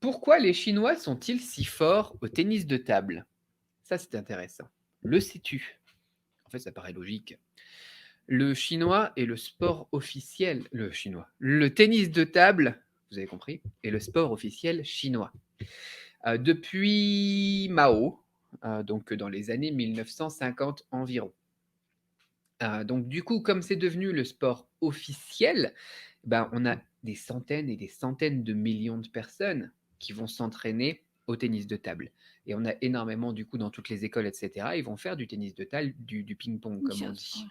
Pourquoi les Chinois sont-ils si forts au tennis de table? Ça, c'est intéressant. Le sais-tu? En fait, ça paraît logique. Le chinois est le sport officiel, le tennis de table, vous avez compris, est le sport officiel chinois. Depuis Mao, donc dans les années 1950 environ. Donc du coup, comme c'est devenu le sport officiel, ben, on a des centaines et des centaines de millions de personnes qui vont s'entraîner au tennis de table. Et on a énormément, du coup, dans toutes les écoles, etc., ils vont faire du tennis de table, du ping-pong, comme on dit.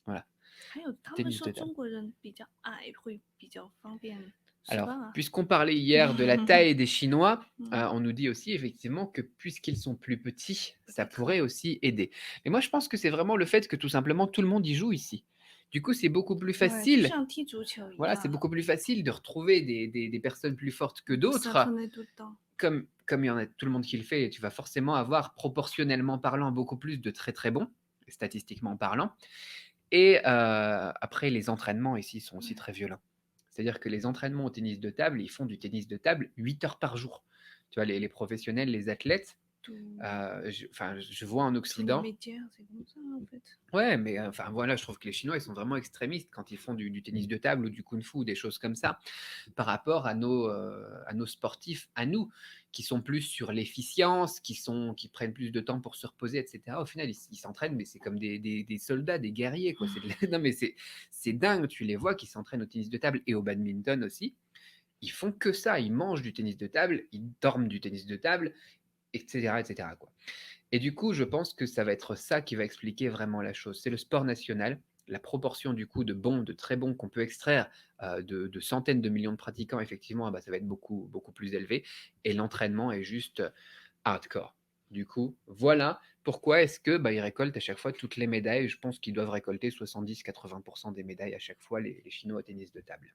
Voilà, 还有他们 tennis 说 de table. 中国人比较矮，会比较方便吃 Alors, 饭啊。puisqu'on parlait hier de la taille des Chinois, 嗯，on nous dit aussi effectivement que puisqu'ils sont plus petits, ça peut-être. pourrait aussi aider. Mais moi, je pense que c'est vraiment le fait que tout simplement tout le monde y joue ici. Du coup, c'est beaucoup plus 对，就 facile. 像踢足球一 Voilà, c'est 样，beaucoup plus facile de retrouver des personnes plus fortes que 不是啊，可 d'autres. 能都到。Comme il y en a tout le monde qui le fait, tu vas forcément avoir, proportionnellement parlant, beaucoup plus de très très bons, statistiquement parlant. Et après, les entraînements ici sont aussi très violents. C'est-à-dire que les entraînements au tennis de table, ils font du tennis de table 8 heures par jour. Tu vois, les professionnels, les athlètes, Tous je vois en tous les Occident. médias, c'est comme ça en fait. Ouais, mais enfin voilà, je trouve que les Chinois, ils sont vraiment extrémistes quand ils font du tennis de table ou du kung-fu ou des choses comme ça, par rapport à nos sportifs, à nous, qui sont plus sur l'efficience, qui prennent plus de temps pour se reposer, etc. Au final, ils s'entraînent, mais c'est comme des soldats, des guerriers, quoi. Non, mais c'est dingue, tu les vois qui s'entraînent au tennis de table et au badminton aussi. Ils font que ça, ils mangent du tennis de table, ils dorment du tennis de table, etc., etc., quoi. Et du coup, je pense que ça va être ça qui va expliquer vraiment la chose. C'est le sport national, la proportion du coup de bons, de très bons qu'on peut extraire de centaines de millions de pratiquants, effectivement, ah bah, ça va être beaucoup, beaucoup plus élevé. Et l'entraînement est juste hardcore. Du coup, voilà pourquoi est-ce que bah, ils récoltent à chaque fois toutes les médailles. Je pense qu'ils doivent récolter 70-80% des médailles à chaque fois, les Chinois au tennis de table.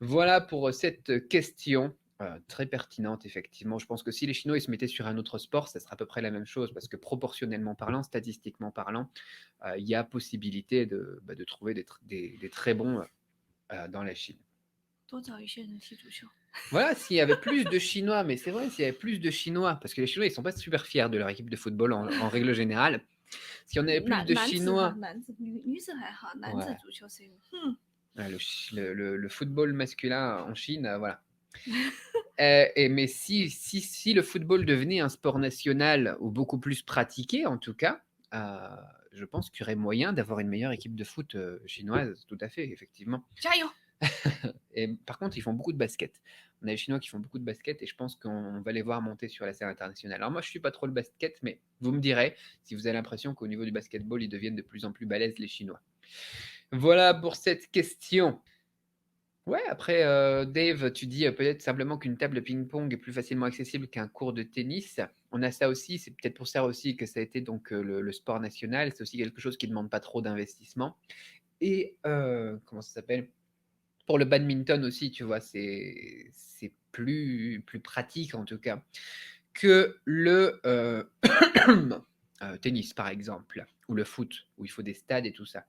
Voilà pour cette question. Très pertinente, effectivement. Je pense que si les Chinois ils se mettaient sur un autre sport, ça serait à peu près la même chose, parce que proportionnellement parlant, statistiquement parlant, il y a possibilité de trouver des très bons dans la Chine. 多找一些人踢足球。Voilà, s'il y avait plus de Chinois, mais c'est vrai, s'il y avait plus de Chinois, parce que les Chinois, ils sont pas super fiers de leur équipe de football en règle générale. S'il y en avait plus de 男子哈，Chinois, 女子还好，男子 ouais, 足球谁？le football masculin en Chine, voilà. Mais si le football devenait un sport national ou beaucoup plus pratiqué, en tout cas, euh, je pense qu'il y aurait moyen d'avoir une meilleure équipe de foot chinoise, tout à fait, effectivement. 加油！Et par contre, ils font beaucoup de basket. On a les Chinois qui font beaucoup de basket et je pense qu'on va les voir monter sur la scène internationale. Alors moi, je suis pas trop le basket, mais vous me direz si vous avez l'impression qu'au niveau du basketball, ils deviennent de plus en plus balèzes, les Chinois. Voilà pour cette question. Ouais, après, Dave, tu dis peut-être simplement qu'une table de ping-pong est plus facilement accessible qu'un cours de tennis. On a ça aussi, c'est peut-être pour ça aussi que ça a été donc le sport national. C'est aussi quelque chose qui ne demande pas trop d'investissement. Et comment ça s'appelle? Pour le badminton aussi, tu vois, c'est plus pratique en tout cas que le tennis, par exemple, ou le foot, où il faut des stades et tout ça.